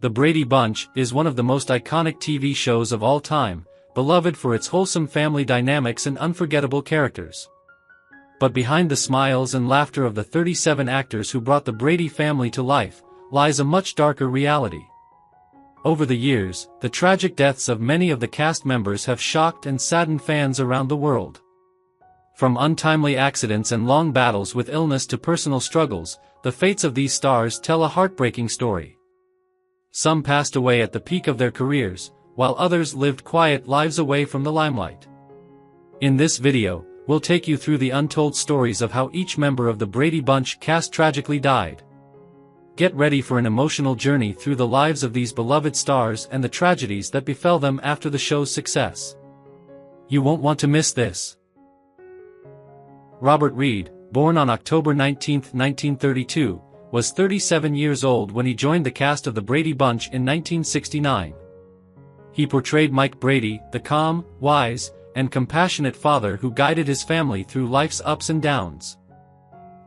The Brady Bunch is one of the most iconic TV shows of all time, beloved for its wholesome family dynamics and unforgettable characters. But behind the smiles and laughter of the 37 actors who brought the Brady family to life, lies a much darker reality. Over the years, the tragic deaths of many of the cast members have shocked and saddened fans around the world. From untimely accidents and long battles with illness to personal struggles, the fates of these stars tell a heartbreaking story. Some passed away at the peak of their careers, while others lived quiet lives away from the limelight. In this video, we'll take you through the untold stories of how each member of the Brady Bunch cast tragically died. Get ready for an emotional journey through the lives of these beloved stars and the tragedies that befell them after the show's success. You won't want to miss this. Robert Reed, born on October 19, 1932, was 37 years old when he joined the cast of the Brady Bunch in 1969. He portrayed Mike Brady, the calm, wise, and compassionate father who guided his family through life's ups and downs.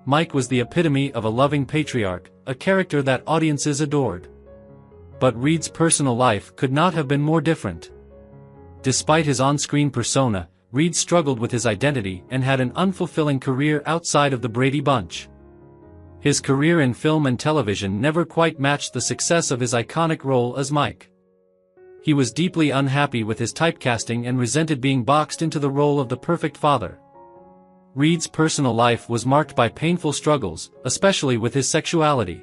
Mike was the epitome of a loving patriarch, a character that audiences adored. But Reed's personal life could not have been more different. Despite his on-screen persona, Reed struggled with his identity and had an unfulfilling career outside of the Brady Bunch. His career in film and television never quite matched the success of his iconic role as Mike. He was deeply unhappy with his typecasting and resented being boxed into the role of the perfect father. Reed's personal life was marked by painful struggles, especially with his sexuality.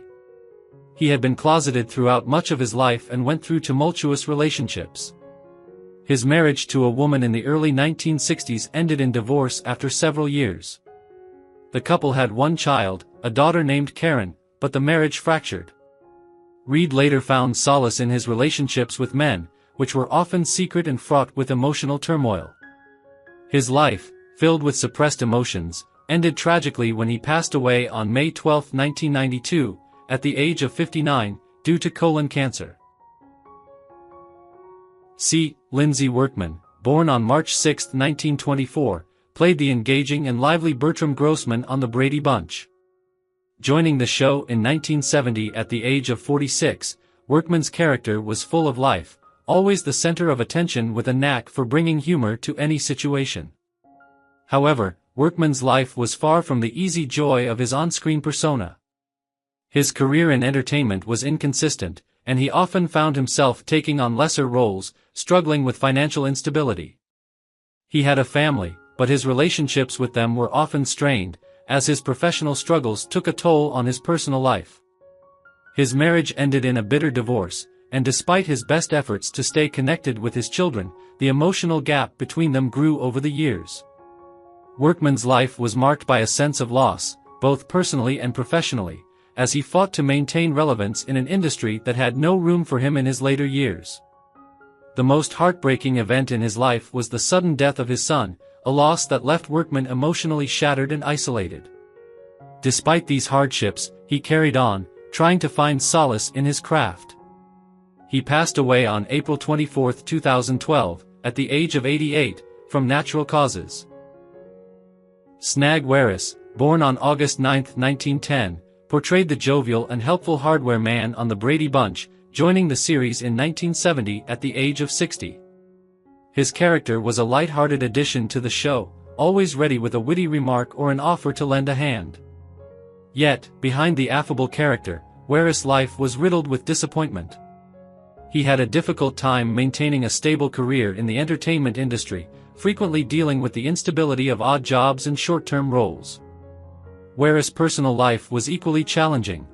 He had been closeted throughout much of his life and went through tumultuous relationships. His marriage to a woman in the early 1960s ended in divorce after several years. The couple had one child, a daughter named Karen, but the marriage fractured. Reed later found solace in his relationships with men, which were often secret and fraught with emotional turmoil. His life, filled with suppressed emotions, ended tragically when he passed away on May 12, 1992, at the age of 59, due to colon cancer. C. Lindsay Workman, born on March 6, 1924, played the engaging and lively Bertram Grossman on the Brady Bunch. Joining the show in 1970 at the age of 46, Workman's character was full of life, always the center of attention with a knack for bringing humor to any situation. However, Workman's life was far from the easy joy of his on-screen persona. His career in entertainment was inconsistent, and he often found himself taking on lesser roles, struggling with financial instability. He had a family, but his relationships with them were often strained, as his professional struggles took a toll on his personal life. His marriage ended in a bitter divorce, and despite his best efforts to stay connected with his children, the emotional gap between them grew over the years. Workman's life was marked by a sense of loss, both personally and professionally, as he fought to maintain relevance in an industry that had no room for him in his later years. The most heartbreaking event in his life was the sudden death of his son, a loss that left Workman emotionally shattered and isolated. Despite these hardships, he carried on, trying to find solace in his craft. He passed away on April 24, 2012, at the age of 88, from natural causes. Snag Werris, born on August 9, 1910, portrayed the jovial and helpful hardware man on the Brady Bunch, joining the series in 1970 at the age of 60. His character was a light-hearted addition to the show, always ready with a witty remark or an offer to lend a hand. Yet, behind the affable character, Werris' life was riddled with disappointment. He had a difficult time maintaining a stable career in the entertainment industry, frequently dealing with the instability of odd jobs and short-term roles. Werris' personal life was equally challenging.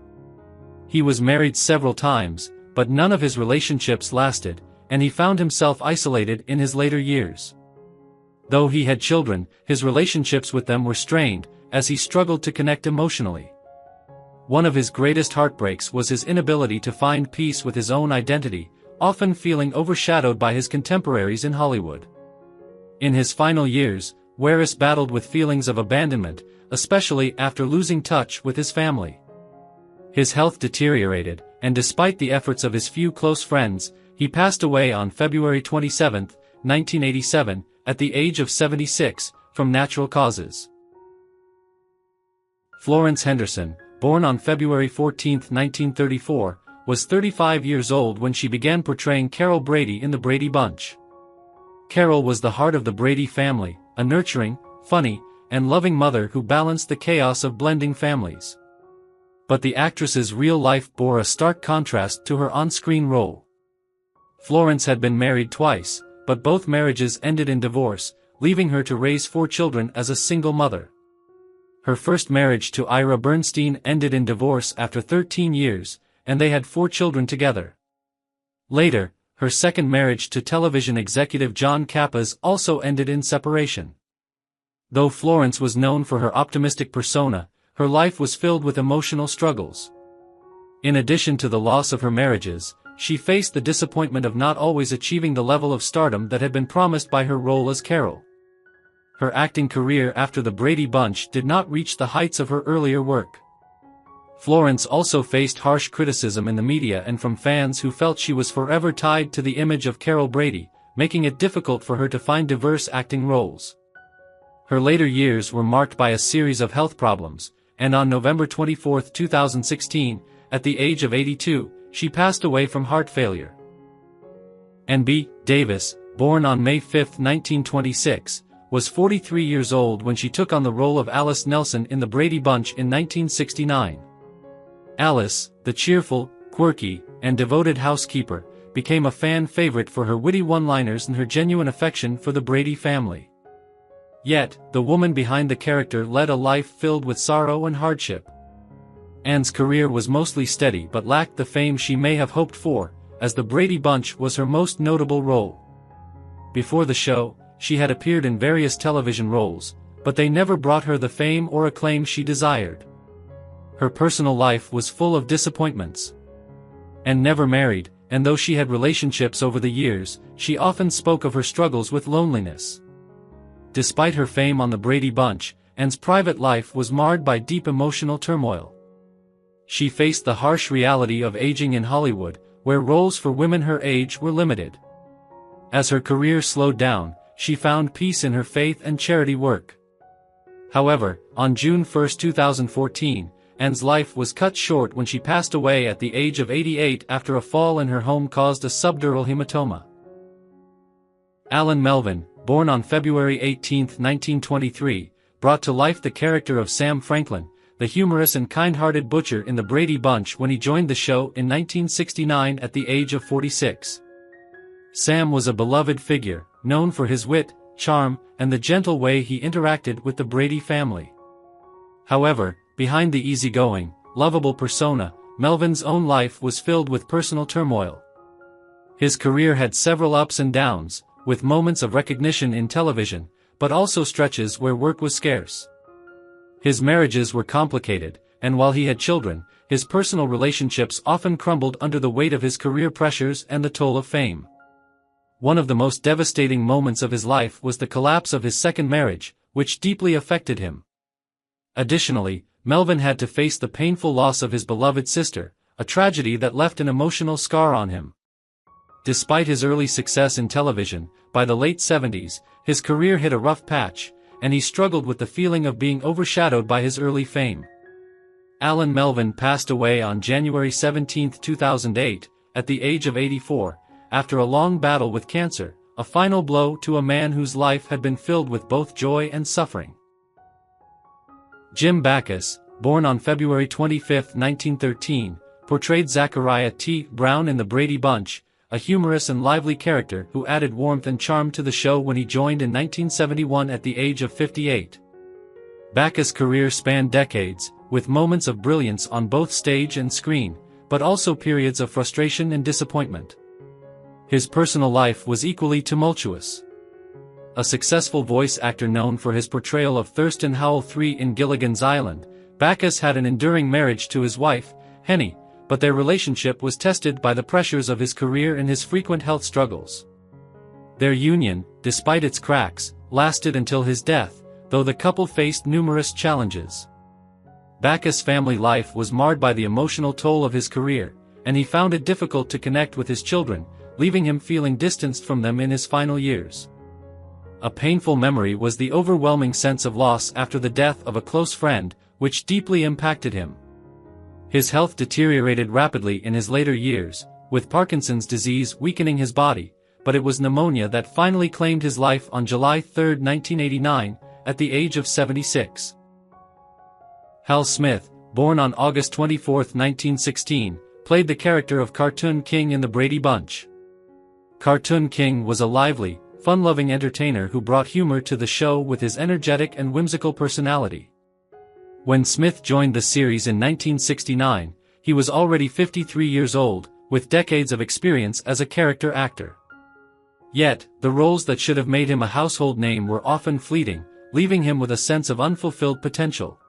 He was married several times, but none of his relationships lasted, and he found himself isolated in his later years. Though he had children, his relationships with them were strained, as he struggled to connect emotionally. One of his greatest heartbreaks was his inability to find peace with his own identity, often feeling overshadowed by his contemporaries in Hollywood. In his final years, Werris battled with feelings of abandonment, especially after losing touch with his family. His health deteriorated, and despite the efforts of his few close friends, he passed away on February 27, 1987, at the age of 76, from natural causes. Florence Henderson, born on February 14, 1934, was 35 years old when she began portraying Carol Brady in The Brady Bunch. Carol was the heart of the Brady family, a nurturing, funny, and loving mother who balanced the chaos of blending families. But the actress's real life bore a stark contrast to her on-screen role. Florence had been married twice, but both marriages ended in divorce, leaving her to raise 4 children as a single mother. Her first marriage to Ira Bernstein ended in divorce after 13 years, and they had 4 children together. Later, her second marriage to television executive John Kappas also ended in separation. Though Florence was known for her optimistic persona, her life was filled with emotional struggles. In addition to the loss of her marriages, she faced the disappointment of not always achieving the level of stardom that had been promised by her role as Carol. Her acting career after The Brady Bunch did not reach the heights of her earlier work. Florence also faced harsh criticism in the media and from fans who felt she was forever tied to the image of Carol Brady, making it difficult for her to find diverse acting roles. Her later years were marked by a series of health problems, and on November 24, 2016, at the age of 82, she passed away from heart failure. Ann B. Davis, born on May 5, 1926, was 43 years old when she took on the role of Alice Nelson in The Brady Bunch in 1969. Alice, the cheerful, quirky, and devoted housekeeper, became a fan favorite for her witty one-liners and her genuine affection for the Brady family. Yet, the woman behind the character led a life filled with sorrow and hardship. Ann's career was mostly steady but lacked the fame she may have hoped for, as The Brady Bunch was her most notable role. Before the show, she had appeared in various television roles, but they never brought her the fame or acclaim she desired. Her personal life was full of disappointments. Ann never married, and though she had relationships over the years, she often spoke of her struggles with loneliness. Despite her fame on The Brady Bunch, Ann's private life was marred by deep emotional turmoil. She faced the harsh reality of aging in Hollywood, where roles for women her age were limited. As her career slowed down, she found peace in her faith and charity work. However, on June 1, 2014, Ann's life was cut short when she passed away at the age of 88 after a fall in her home caused a subdural hematoma. Alan Melvin, born on February 18, 1923, brought to life the character of Sam Franklin, the humorous and kind-hearted butcher in The Brady Bunch when he joined the show in 1969 at the age of 46. Sam was a beloved figure, known for his wit, charm, and the gentle way he interacted with the Brady family. However, behind the easygoing, lovable persona, Melvin's own life was filled with personal turmoil. His career had several ups and downs, with moments of recognition in television, but also stretches where work was scarce. His marriages were complicated, and while he had children, his personal relationships often crumbled under the weight of his career pressures and the toll of fame. One of the most devastating moments of his life was the collapse of his second marriage, which deeply affected him. Additionally, Melvin had to face the painful loss of his beloved sister, a tragedy that left an emotional scar on him. Despite his early success in television, by the late 70s, his career hit a rough patch, and he struggled with the feeling of being overshadowed by his early fame. Alan Melvin passed away on January 17, 2008, at the age of 84, after a long battle with cancer, a final blow to a man whose life had been filled with both joy and suffering. Jim Backus, born on February 25, 1913, portrayed Zachariah T. Brown in The Brady Bunch, a humorous and lively character who added warmth and charm to the show when he joined in 1971 at the age of 58. Backus' career spanned decades, with moments of brilliance on both stage and screen, but also periods of frustration and disappointment. His personal life was equally tumultuous. A successful voice actor known for his portrayal of Thurston Howell III in Gilligan's Island, Backus had an enduring marriage to his wife, Henny, but their relationship was tested by the pressures of his career and his frequent health struggles. Their union, despite its cracks, lasted until his death, though the couple faced numerous challenges. Backus' family life was marred by the emotional toll of his career, and he found it difficult to connect with his children, leaving him feeling distanced from them in his final years. A painful memory was the overwhelming sense of loss after the death of a close friend, which deeply impacted him. His health deteriorated rapidly in his later years, with Parkinson's disease weakening his body, but it was pneumonia that finally claimed his life on July 3, 1989, at the age of 76. Hal Smith, born on August 24, 1916, played the character of Cartoon King in the Brady Bunch. Cartoon King was a lively, fun-loving entertainer who brought humor to the show with his energetic and whimsical personality. When Smith joined the series in 1969, he was already 53 years old, with decades of experience as a character actor. Yet, the roles that should have made him a household name were often fleeting, leaving him with a sense of unfulfilled potential.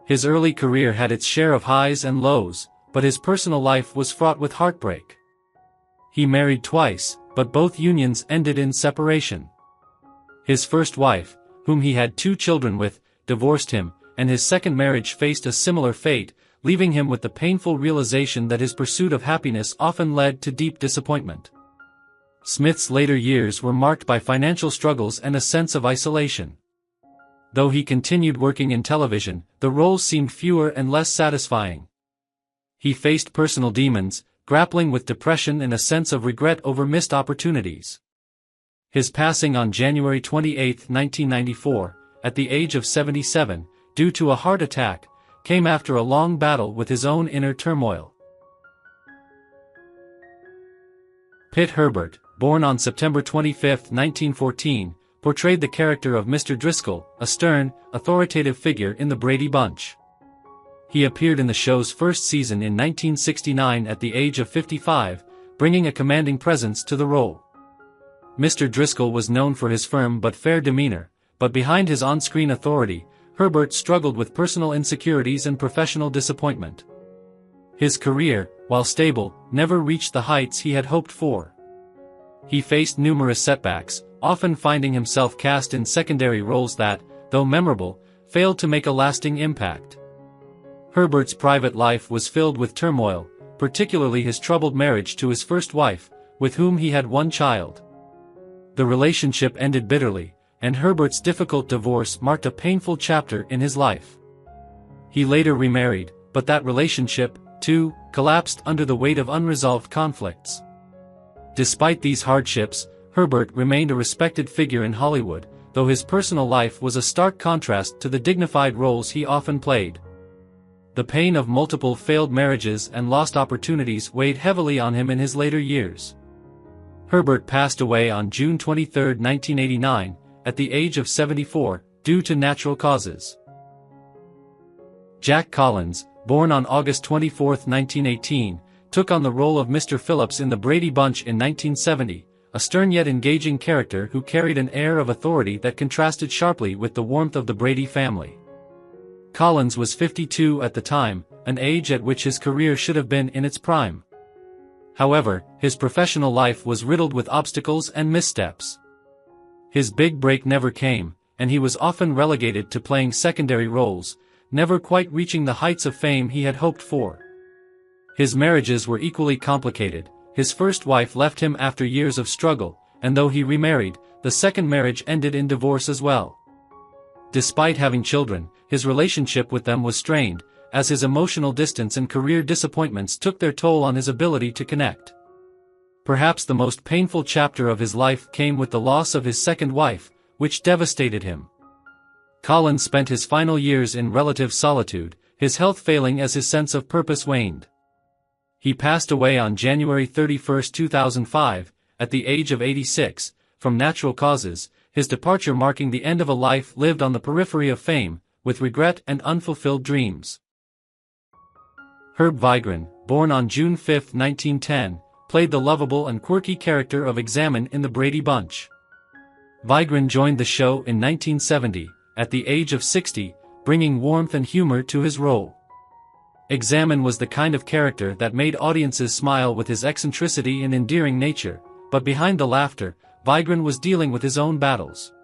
His early career had its share of highs and lows, but his personal life was fraught with heartbreak. He married twice, but both unions ended in separation. His first wife, whom he had 2 children with, divorced him, and his second marriage faced a similar fate, leaving him with the painful realization that his pursuit of happiness often led to deep disappointment. Smith's later years were marked by financial struggles and a sense of isolation. Though he continued working in television, the roles seemed fewer and less satisfying. He faced personal demons, grappling with depression and a sense of regret over missed opportunities. His passing on January 28, 1994, at the age of 77, due to a heart attack, came after a long battle with his own inner turmoil. Pitt Herbert, born on September 25, 1914, portrayed the character of Mr. Driscoll, a stern, authoritative figure in the Brady Bunch. He appeared in the show's first season in 1969 at the age of 55, bringing a commanding presence to the role. Mr. Driscoll was known for his firm but fair demeanor, but behind his on-screen authority, Herbert struggled with personal insecurities and professional disappointment. His career, while stable, never reached the heights he had hoped for. He faced numerous setbacks, often finding himself cast in secondary roles that, though memorable, failed to make a lasting impact. Herbert's private life was filled with turmoil, particularly his troubled marriage to his first wife, with whom he had 1 child. The relationship ended bitterly, and Herbert's difficult divorce marked a painful chapter in his life. He later remarried, but that relationship, too, collapsed under the weight of unresolved conflicts. Despite these hardships, Herbert remained a respected figure in Hollywood, though his personal life was a stark contrast to the dignified roles he often played. The pain of multiple failed marriages and lost opportunities weighed heavily on him in his later years. Herbert passed away on June 23, 1989, at the age of 74, due to natural causes. Jack Collins, born on August 24, 1918, took on the role of Mr. Phillips in the Brady Bunch in 1970, a stern yet engaging character who carried an air of authority that contrasted sharply with the warmth of the Brady family. Collins was 52 at the time, an age at which his career should have been in its prime. However, his professional life was riddled with obstacles and missteps. His big break never came, and he was often relegated to playing secondary roles, never quite reaching the heights of fame he had hoped for. His marriages were equally complicated. His first wife left him after years of struggle, and though he remarried, the second marriage ended in divorce as well. Despite having children, his relationship with them was strained, as his emotional distance and career disappointments took their toll on his ability to connect. Perhaps the most painful chapter of his life came with the loss of his second wife, which devastated him. Collins spent his final years in relative solitude, his health failing as his sense of purpose waned. He passed away on January 31, 2005, at the age of 86, from natural causes, his departure marking the end of a life lived on the periphery of fame, with regret and unfulfilled dreams. Herb Vigran, born on June 5, 1910, played the lovable and quirky character of Examine in the Brady Bunch. Vigran joined the show in 1970, at the age of 60, bringing warmth and humor to his role. Examine was the kind of character that made audiences smile with his eccentricity and endearing nature, but behind the laughter, Vigran was dealing with his own battles.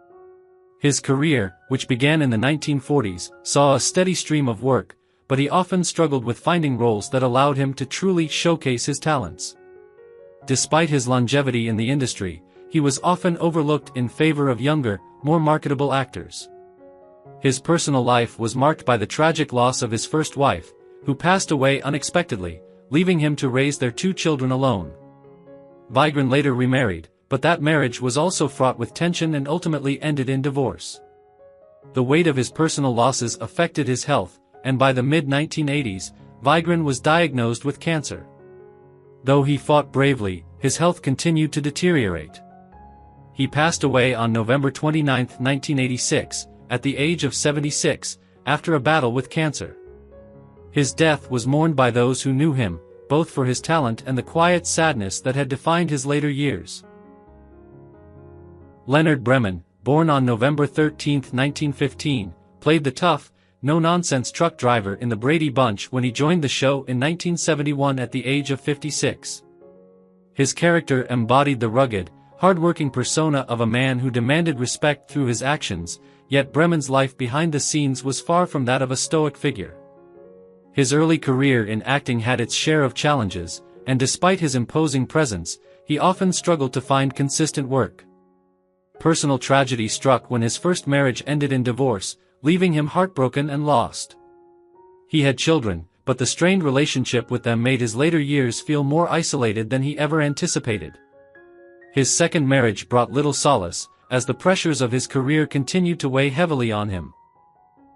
His career, which began in the 1940s, saw a steady stream of work, but he often struggled with finding roles that allowed him to truly showcase his talents. Despite his longevity in the industry, he was often overlooked in favor of younger, more marketable actors. His personal life was marked by the tragic loss of his first wife, who passed away unexpectedly, leaving him to raise their 2 children alone. Vigran later remarried, but that marriage was also fraught with tension and ultimately ended in divorce. The weight of his personal losses affected his health, and by the mid-1980s, Vigran was diagnosed with cancer. Though he fought bravely, his health continued to deteriorate. He passed away on November 29, 1986, at the age of 76, after a battle with cancer. His death was mourned by those who knew him, both for his talent and the quiet sadness that had defined his later years. Leonard Bremen, born on November 13, 1915, played the tough, no-nonsense truck driver in the Brady Bunch when he joined the show in 1971 at the age of 56. His character embodied the rugged, hard-working persona of a man who demanded respect through his actions, yet Bremen's life behind the scenes was far from that of a stoic figure. His early career in acting had its share of challenges, and despite his imposing presence, he often struggled to find consistent work. Personal tragedy struck when his first marriage ended in divorce, leaving him heartbroken and lost. He had children, but the strained relationship with them made his later years feel more isolated than he ever anticipated. His second marriage brought little solace, as the pressures of his career continued to weigh heavily on him.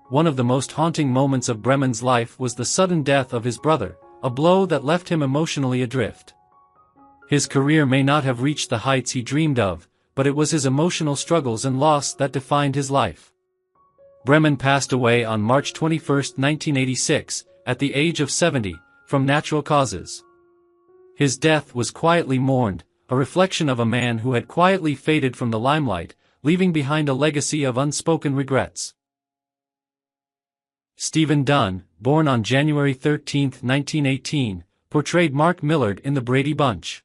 One of the most haunting moments of Bremen's life was the sudden death of his brother, a blow that left him emotionally adrift. His career may not have reached the heights he dreamed of, but it was his emotional struggles and loss that defined his life. Bremen passed away on March 21, 1986, at the age of 70, from natural causes. His death was quietly mourned, a reflection of a man who had quietly faded from the limelight, leaving behind a legacy of unspoken regrets. Stephen Dunn, born on January 13, 1918, portrayed Mark Millard in the Brady Bunch.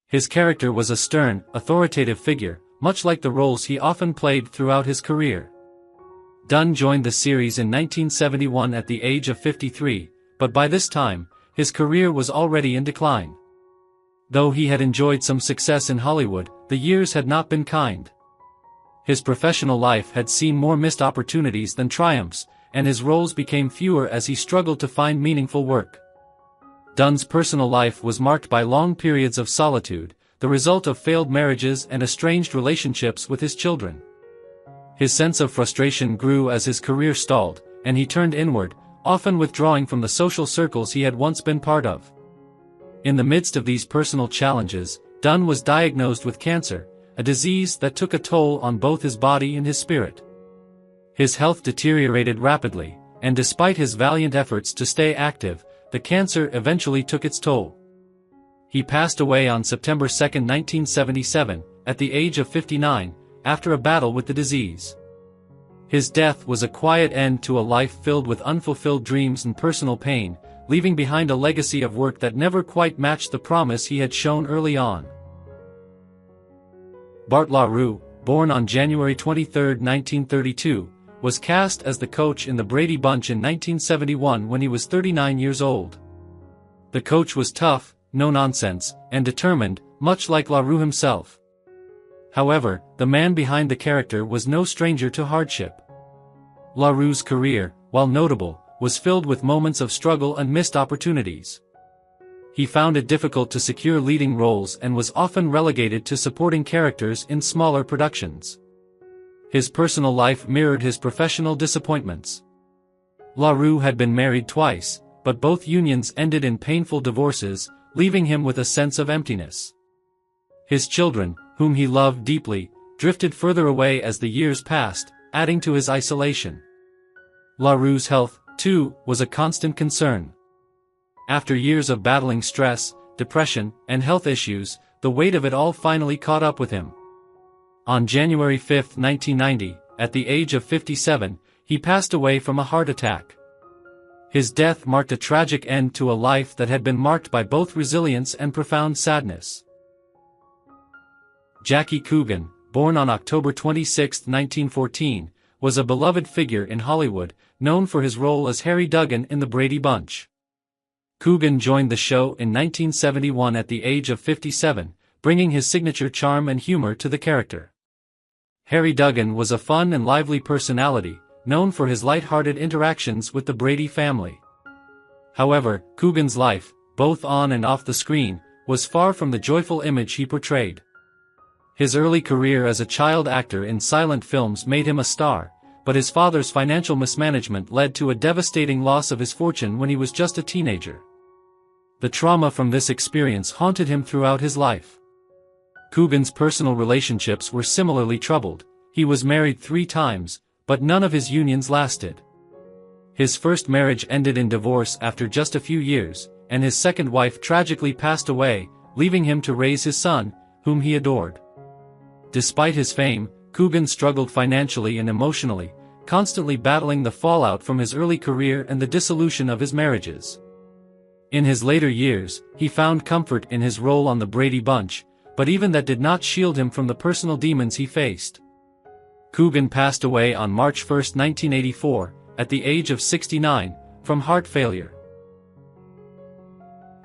His character was a stern, authoritative figure, much like the roles he often played throughout his career. Dunn joined the series in 1971 at the age of 53, but by this time, his career was already in decline. Though he had enjoyed some success in Hollywood, the years had not been kind. His professional life had seen more missed opportunities than triumphs, and his roles became fewer as he struggled to find meaningful work. Dunn's personal life was marked by long periods of solitude, the result of failed marriages and estranged relationships with his children. His sense of frustration grew as his career stalled, and he turned inward, often withdrawing from the social circles he had once been part of. In the midst of these personal challenges, Dunn was diagnosed with cancer, a disease that took a toll on both his body and his spirit. His health deteriorated rapidly, and despite his valiant efforts to stay active, the cancer eventually took its toll. He passed away on September 2, 1977, at the age of 59, after a battle with the disease. His death was a quiet end to a life filled with unfulfilled dreams and personal pain, leaving behind a legacy of work that never quite matched the promise he had shown early on. Bart La Rue, born on January 23, 1932, was cast as the coach in the Brady Bunch in 1971 when he was 39 years old. The coach was tough, no-nonsense, and determined, much like La Rue himself. However, the man behind the character was no stranger to hardship. La Rue's career, while notable, was filled with moments of struggle and missed opportunities. He found it difficult to secure leading roles and was often relegated to supporting characters in smaller productions. His personal life mirrored his professional disappointments. La Rue had been married twice, but both unions ended in painful divorces, leaving him with a sense of emptiness. His children, whom he loved deeply, drifted further away as the years passed, adding to his isolation. La Rue's health, too, was a constant concern. After years of battling stress, depression, and health issues, the weight of it all finally caught up with him. On January 5, 1990, at the age of 57, he passed away from a heart attack. His death marked a tragic end to a life that had been marked by both resilience and profound sadness. Jackie Coogan, born on October 26, 1914, was a beloved figure in Hollywood, known for his role as Harry Duggan in the Brady Bunch. Coogan joined the show in 1971 at the age of 57, bringing his signature charm and humor to the character. Harry Duggan was a fun and lively personality, known for his light-hearted interactions with the Brady family. However, Coogan's life, both on and off the screen, was far from the joyful image he portrayed. His early career as a child actor in silent films made him a star, but his father's financial mismanagement led to a devastating loss of his fortune when he was just a teenager. The trauma from this experience haunted him throughout his life. Coogan's personal relationships were similarly troubled. He was married 3 times, but none of his unions lasted. His first marriage ended in divorce after just a few years, and his second wife tragically passed away, leaving him to raise his son, whom he adored. Despite his fame, Coogan struggled financially and emotionally, constantly battling the fallout from his early career and the dissolution of his marriages. In his later years, he found comfort in his role on the Brady Bunch, but even that did not shield him from the personal demons he faced. Coogan passed away on March 1, 1984, at the age of 69, from heart failure.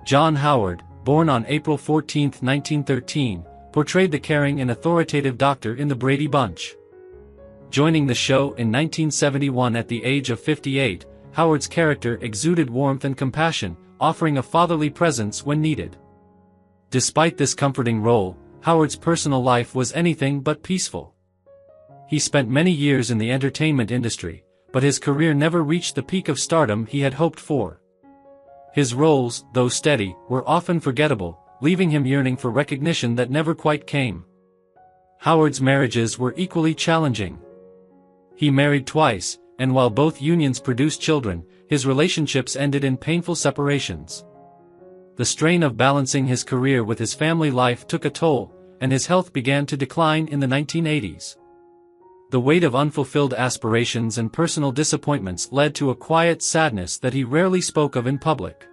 John Howard, born on April 14, 1913, portrayed the caring and authoritative doctor in the Brady Bunch. Joining the show in 1971 at the age of 58, Howard's character exuded warmth and compassion, offering a fatherly presence when needed. Despite this comforting role, Howard's personal life was anything but peaceful. He spent many years in the entertainment industry, but his career never reached the peak of stardom he had hoped for. His roles, though steady, were often forgettable, leaving him yearning for recognition that never quite came. Howard's marriages were equally challenging. He married twice, and while both unions produced children, his relationships ended in painful separations. The strain of balancing his career with his family life took a toll, and his health began to decline in the 1980s. The weight of unfulfilled aspirations and personal disappointments led to a quiet sadness that he rarely spoke of in public.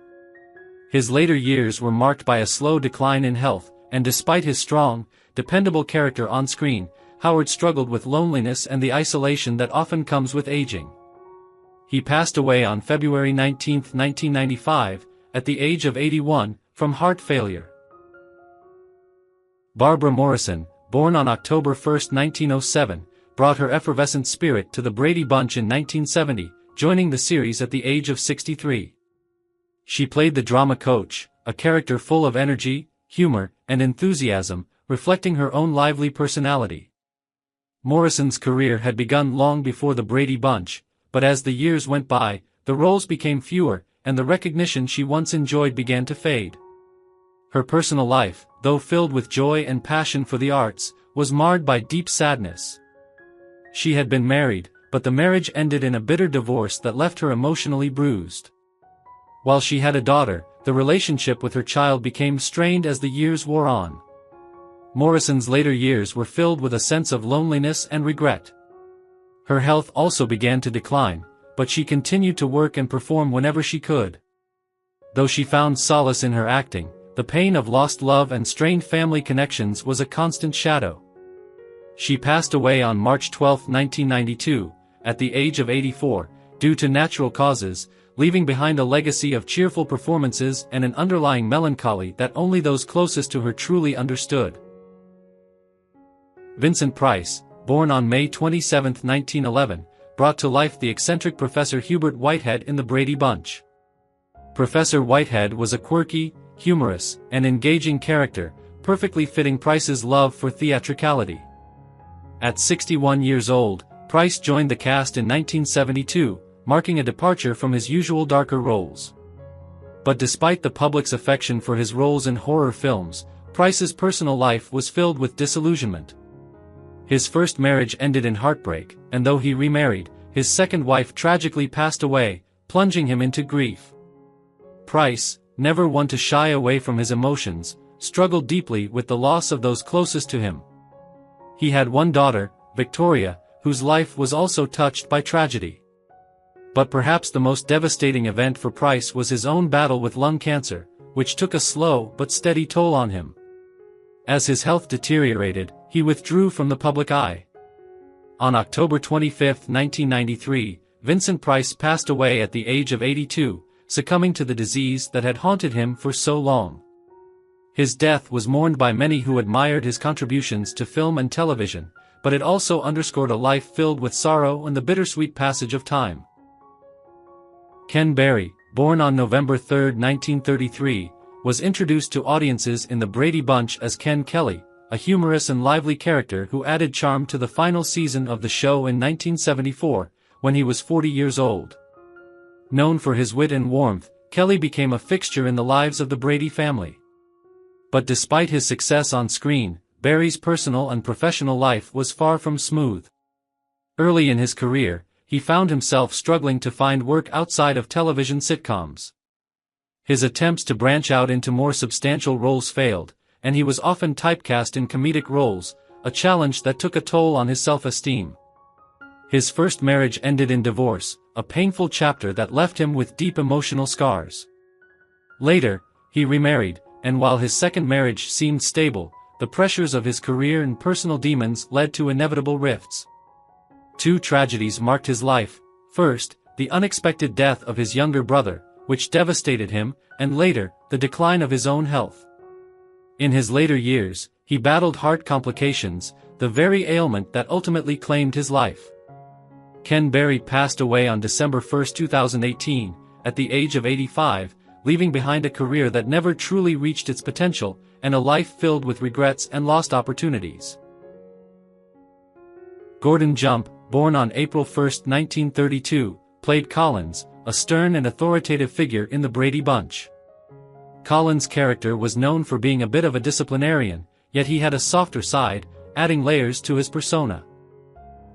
His later years were marked by a slow decline in health, and despite his strong, dependable character on screen, Howard struggled with loneliness and the isolation that often comes with aging. He passed away on February 19, 1995, at the age of 81, from heart failure. Barbara Morrison, born on October 1, 1907, brought her effervescent spirit to the Brady Bunch in 1970, joining the series at the age of 63. She played the drama coach, a character full of energy, humor, and enthusiasm, reflecting her own lively personality. Morrison's career had begun long before the Brady Bunch, but as the years went by, the roles became fewer, and the recognition she once enjoyed began to fade. Her personal life, though filled with joy and passion for the arts, was marred by deep sadness. She had been married, but the marriage ended in a bitter divorce that left her emotionally bruised. While she had a daughter, the relationship with her child became strained as the years wore on. Morrison's later years were filled with a sense of loneliness and regret. Her health also began to decline, but she continued to work and perform whenever she could. Though she found solace in her acting, the pain of lost love and strained family connections was a constant shadow. She passed away on March 12, 1992, at the age of 84, due to natural causes, leaving behind a legacy of cheerful performances and an underlying melancholy that only those closest to her truly understood. Vincent Price, born on May 27, 1911, brought to life the eccentric Professor Hubert Whitehead in the Brady Bunch. Professor Whitehead was a quirky, humorous, and engaging character, perfectly fitting Price's love for theatricality. At 61 years old, Price joined the cast in 1972, marking a departure from his usual darker roles. But despite the public's affection for his roles in horror films, Price's personal life was filled with disillusionment. His first marriage ended in heartbreak, and though he remarried, his second wife tragically passed away, plunging him into grief. Price, never one to shy away from his emotions, struggled deeply with the loss of those closest to him. He had one daughter, Victoria, whose life was also touched by tragedy. But perhaps the most devastating event for Price was his own battle with lung cancer, which took a slow but steady toll on him. As his health deteriorated, he withdrew from the public eye. On October 25, 1993, Vincent Price passed away at the age of 82, succumbing to the disease that had haunted him for so long. His death was mourned by many who admired his contributions to film and television, but it also underscored a life filled with sorrow and the bittersweet passage of time. Ken Berry, born on November 3, 1933, was introduced to audiences in the Brady Bunch as Ken Kelly, a humorous and lively character who added charm to the final season of the show in 1974, when he was 40 years old. Known for his wit and warmth, Kelly became a fixture in the lives of the Brady family. But despite his success on screen, Barry's personal and professional life was far from smooth. Early in his career, he found himself struggling to find work outside of television sitcoms. His attempts to branch out into more substantial roles failed, and he was often typecast in comedic roles, a challenge that took a toll on his self-esteem. His first marriage ended in divorce, a painful chapter that left him with deep emotional scars. Later, he remarried, and while his second marriage seemed stable, the pressures of his career and personal demons led to inevitable rifts. Two tragedies marked his life: first, the unexpected death of his younger brother, which devastated him, and later, the decline of his own health. In his later years, he battled heart complications, the very ailment that ultimately claimed his life. Ken Barry passed away on December 1, 2018, at the age of 85, leaving behind a career that never truly reached its potential, and a life filled with regrets and lost opportunities. Gordon Jump, born on April 1, 1932, played Collins, a stern and authoritative figure in the Brady Bunch. Collins' character was known for being a bit of a disciplinarian, yet he had a softer side, adding layers to his persona.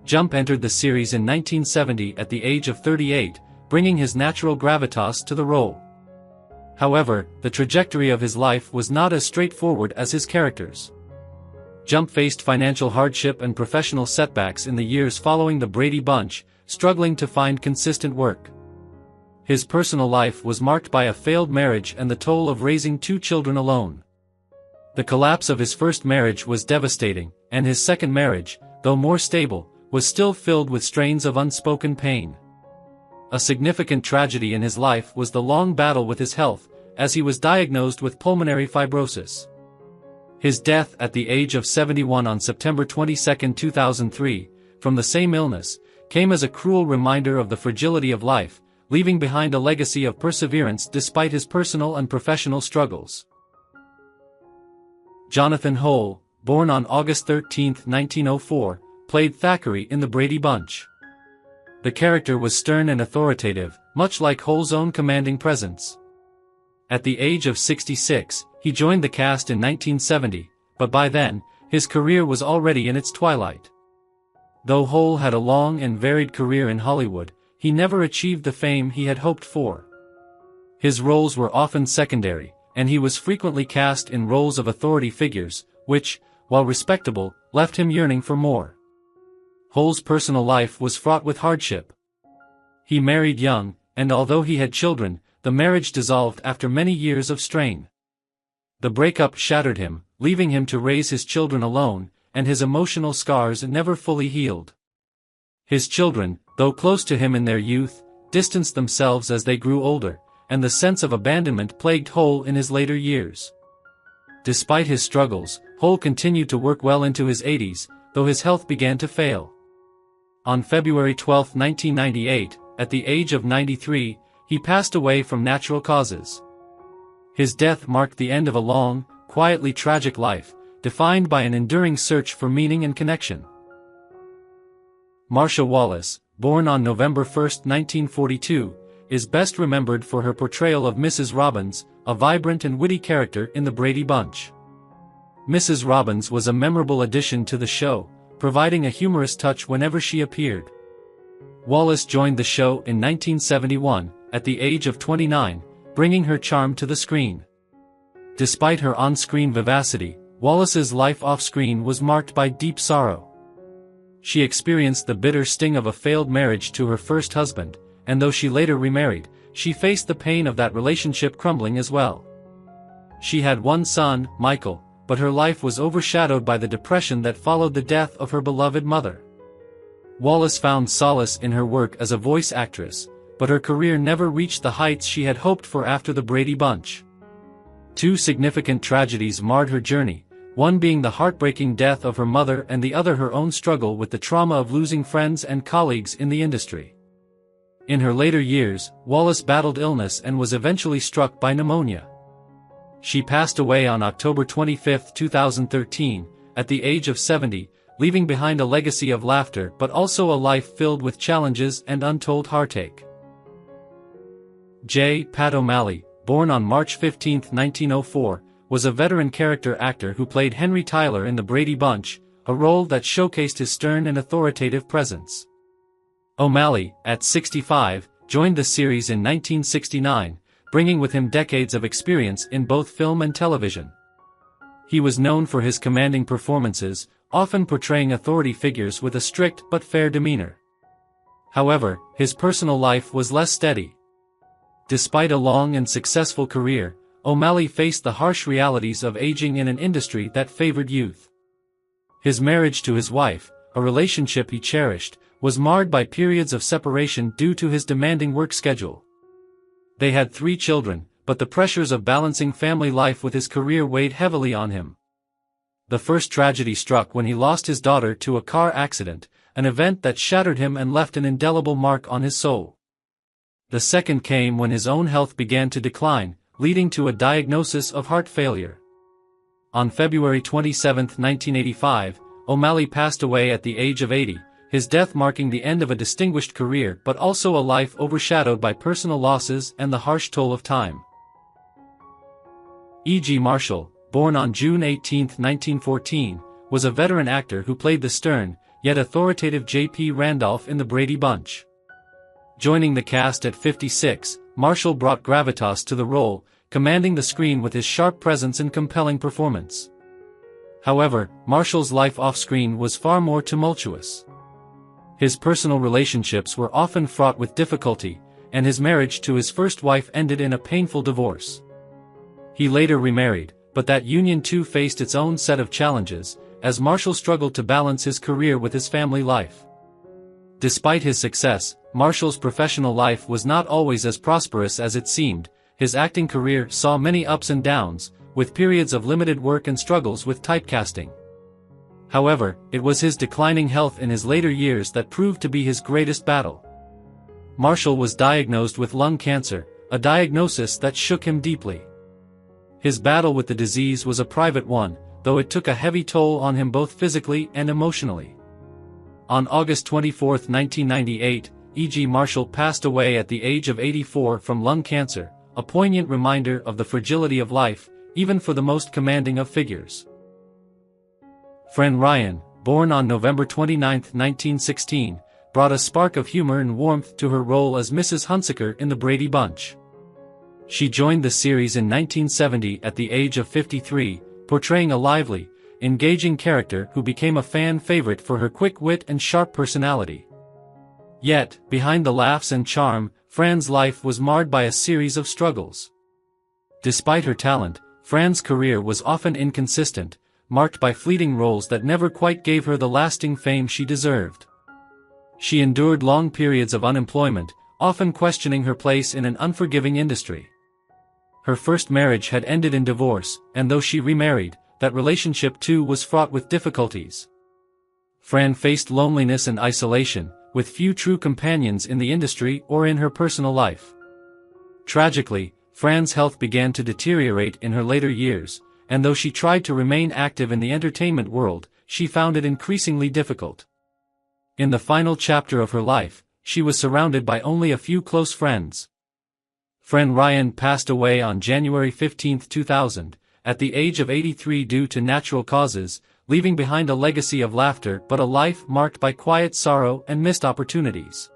Jump entered the series in 1970 at the age of 38, bringing his natural gravitas to the role. However, the trajectory of his life was not as straightforward as his character's. Jump faced financial hardship and professional setbacks in the years following the Brady Bunch, struggling to find consistent work. His personal life was marked by a failed marriage and the toll of raising two children alone. The collapse of his first marriage was devastating, and his second marriage, though more stable, was still filled with strains of unspoken pain. A significant tragedy in his life was the long battle with his health, as he was diagnosed with pulmonary fibrosis. His death at the age of 71 on September 22, 2003, from the same illness, came as a cruel reminder of the fragility of life, leaving behind a legacy of perseverance despite his personal and professional struggles. Jonathan Hole, born on August 13, 1904, played Thackeray in the Brady Bunch. The character was stern and authoritative, much like Hole's own commanding presence. At the age of 66, he joined the cast in 1970, but by then, his career was already in its twilight. Though Hole had a long and varied career in Hollywood, he never achieved the fame he had hoped for. His roles were often secondary, and he was frequently cast in roles of authority figures, which, while respectable, left him yearning for more. Hole's personal life was fraught with hardship. He married young, and although he had children, the marriage dissolved after many years of strain. The breakup shattered him, leaving him to raise his children alone, and his emotional scars never fully healed. His children, though close to him in their youth, distanced themselves as they grew older, and the sense of abandonment plagued Hole in his later years. Despite his struggles, Hole continued to work well into his 80s, though his health began to fail. On February 12, 1998, at the age of 93, he passed away from natural causes. His death marked the end of a long, quietly tragic life, defined by an enduring search for meaning and connection. Marsha Wallace, born on November 1, 1942, is best remembered for her portrayal of Mrs. Robbins, a vibrant and witty character in the Brady Bunch. Mrs. Robbins was a memorable addition to the show, providing a humorous touch whenever she appeared. Wallace joined the show in 1971, at the age of 29, bringing her charm to the screen. Despite her on-screen vivacity, Wallace's life off-screen was marked by deep sorrow. She experienced the bitter sting of a failed marriage to her first husband, and though she later remarried, she faced the pain of that relationship crumbling as well. She had one son, Michael, but her life was overshadowed by the depression that followed the death of her beloved mother. Wallace found solace in her work as a voice actress, but her career never reached the heights she had hoped for after the Brady Bunch. Two significant tragedies marred her journey, one being the heartbreaking death of her mother and the other her own struggle with the trauma of losing friends and colleagues in the industry. In her later years, Wallace battled illness and was eventually struck by pneumonia. She passed away on October 25, 2013, at the age of 70, leaving behind a legacy of laughter but also a life filled with challenges and untold heartache. J. Pat O'Malley, born on March 15, 1904, was a veteran character actor who played Henry Tyler in The Brady Bunch, a role that showcased his stern and authoritative presence. O'Malley, at 65, joined the series in 1969, bringing with him decades of experience in both film and television. He was known for his commanding performances, often portraying authority figures with a strict but fair demeanor. However, his personal life was less steady. Despite a long and successful career, O'Malley faced the harsh realities of aging in an industry that favored youth. His marriage to his wife, a relationship he cherished, was marred by periods of separation due to his demanding work schedule. They had 3 children, but the pressures of balancing family life with his career weighed heavily on him. The first tragedy struck when he lost his daughter to a car accident, an event that shattered him and left an indelible mark on his soul. The second came when his own health began to decline, leading to a diagnosis of heart failure. On February 27, 1985, O'Malley passed away at the age of 80, his death marking the end of a distinguished career but also a life overshadowed by personal losses and the harsh toll of time. E.G. Marshall, born on June 18, 1914, was a veteran actor who played the stern, yet authoritative J.P. Randolph in The Brady Bunch. Joining the cast at 56, Marshall brought gravitas to the role, commanding the screen with his sharp presence and compelling performance. However, Marshall's life off-screen was far more tumultuous. His personal relationships were often fraught with difficulty, and his marriage to his first wife ended in a painful divorce. He later remarried, but that union too faced its own set of challenges, as Marshall struggled to balance his career with his family life. Despite his success, Marshall's professional life was not always as prosperous as it seemed. His acting career saw many ups and downs, with periods of limited work and struggles with typecasting. However, it was his declining health in his later years that proved to be his greatest battle. Marshall was diagnosed with lung cancer, a diagnosis that shook him deeply. His battle with the disease was a private one, though it took a heavy toll on him both physically and emotionally. On August 24, 1998, E.G. Marshall passed away at the age of 84 from lung cancer, a poignant reminder of the fragility of life, even for the most commanding of figures. Fran Ryan, born on November 29, 1916, brought a spark of humor and warmth to her role as Mrs. Hunsaker in The Brady Bunch. She joined the series in 1970 at the age of 53, portraying a lively, engaging character who became a fan favorite for her quick wit and sharp personality. Yet, behind the laughs and charm, Fran's life was marred by a series of struggles. Despite her talent, Fran's career was often inconsistent, marked by fleeting roles that never quite gave her the lasting fame she deserved. She endured long periods of unemployment, often questioning her place in an unforgiving industry. Her first marriage had ended in divorce, and though she remarried, that relationship too was fraught with difficulties. Fran faced loneliness and isolation, with few true companions in the industry or in her personal life. Tragically, Fran's health began to deteriorate in her later years, and though she tried to remain active in the entertainment world, she found it increasingly difficult. In the final chapter of her life, she was surrounded by only a few close friends. Fran Ryan passed away on January 15, 2000, at the age of 83 due to natural causes, leaving behind a legacy of laughter but a life marked by quiet sorrow and missed opportunities.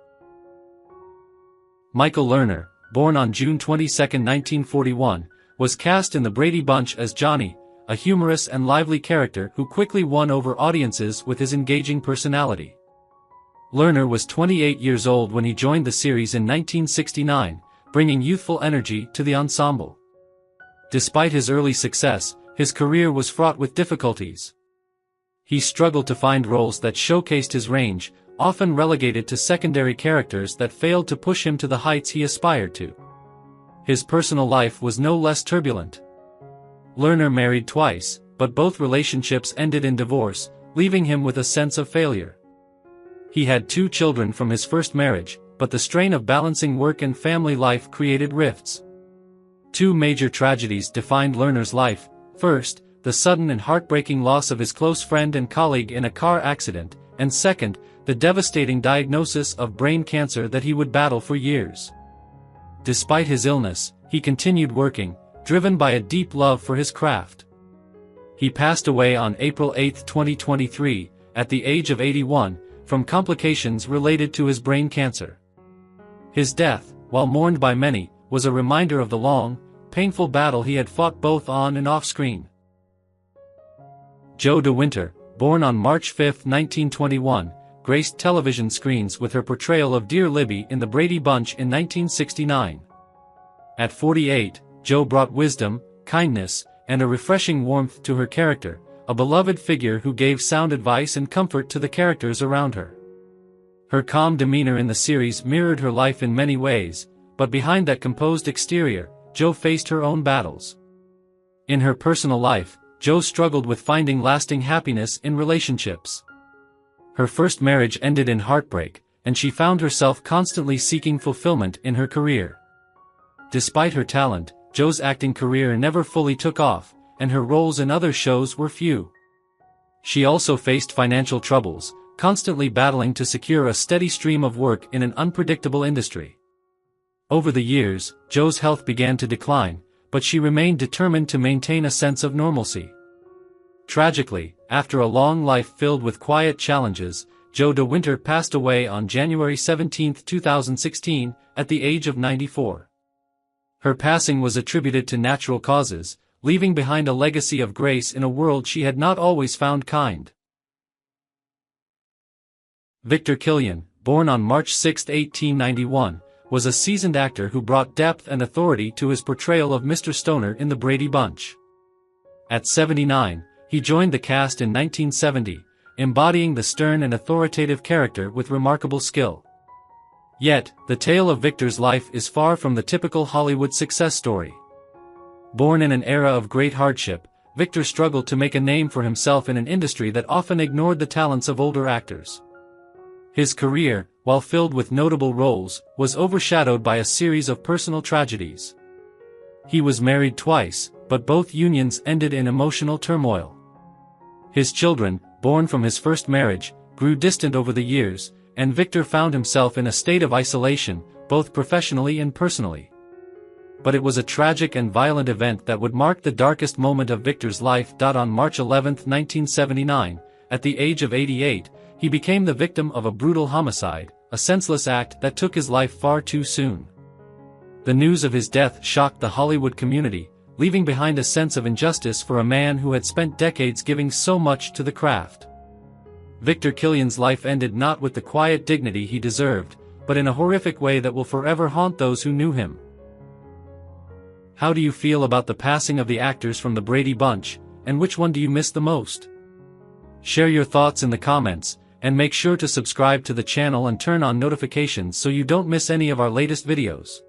Michael Lerner, born on June 22, 1941, was cast in The Brady Bunch as Johnny, a humorous and lively character who quickly won over audiences with his engaging personality. Lerner was 28 years old when he joined the series in 1969, bringing youthful energy to the ensemble. Despite his early success, his career was fraught with difficulties. He struggled to find roles that showcased his range, often relegated to secondary characters that failed to push him to the heights he aspired to. His personal life was no less turbulent. Lerner married twice, but both relationships ended in divorce, leaving him with a sense of failure. He had 2 children from his first marriage, but the strain of balancing work and family life created rifts. Two major tragedies defined Lerner's life. First, the sudden and heartbreaking loss of his close friend and colleague in a car accident, and second, the devastating diagnosis of brain cancer that he would battle for years. Despite his illness, he continued working, driven by a deep love for his craft. He passed away on April 8, 2023, at the age of 81, from complications related to his brain cancer. His death, while mourned by many, was a reminder of the long, painful battle he had fought both on and off-screen. Jo de Winter, born on March 5, 1921, graced television screens with her portrayal of Dear Libby in The Brady Bunch in 1969. At 48, Jo brought wisdom, kindness, and a refreshing warmth to her character, a beloved figure who gave sound advice and comfort to the characters around her. Her calm demeanor in the series mirrored her life in many ways, but behind that composed exterior, Jo faced her own battles. In her personal life, Jo struggled with finding lasting happiness in relationships. Her first marriage ended in heartbreak, and she found herself constantly seeking fulfillment in her career. Despite her talent, Jo's acting career never fully took off, and her roles in other shows were few. She also faced financial troubles, constantly battling to secure a steady stream of work in an unpredictable industry. Over the years, Jo's health began to decline, but she remained determined to maintain a sense of normalcy. Tragically, after a long life filled with quiet challenges, Jo de Winter passed away on January 17, 2016, at the age of 94. Her passing was attributed to natural causes, leaving behind a legacy of grace in a world she had not always found kind. Victor Killian, born on March 6, 1891, was a seasoned actor who brought depth and authority to his portrayal of Mr. Stoner in The Brady Bunch. At 79, he joined the cast in 1970, embodying the stern and authoritative character with remarkable skill. Yet, the tale of Victor's life is far from the typical Hollywood success story. Born in an era of great hardship, Victor struggled to make a name for himself in an industry that often ignored the talents of older actors. His career, while filled with notable roles, was overshadowed by a series of personal tragedies. He was married twice, but both unions ended in emotional turmoil. His children, born from his first marriage, grew distant over the years, and Victor found himself in a state of isolation, both professionally and personally. But it was a tragic and violent event that would mark the darkest moment of Victor's life. On March 11, 1979, at the age of 88, he became the victim of a brutal homicide, a senseless act that took his life far too soon. The news of his death shocked the Hollywood community, leaving behind a sense of injustice for a man who had spent decades giving so much to the craft. Victor Killian's life ended not with the quiet dignity he deserved, but in a horrific way that will forever haunt those who knew him. How do you feel about the passing of the actors from the Brady Bunch, and which one do you miss the most? Share your thoughts in the comments, and make sure to subscribe to the channel and turn on notifications so you don't miss any of our latest videos.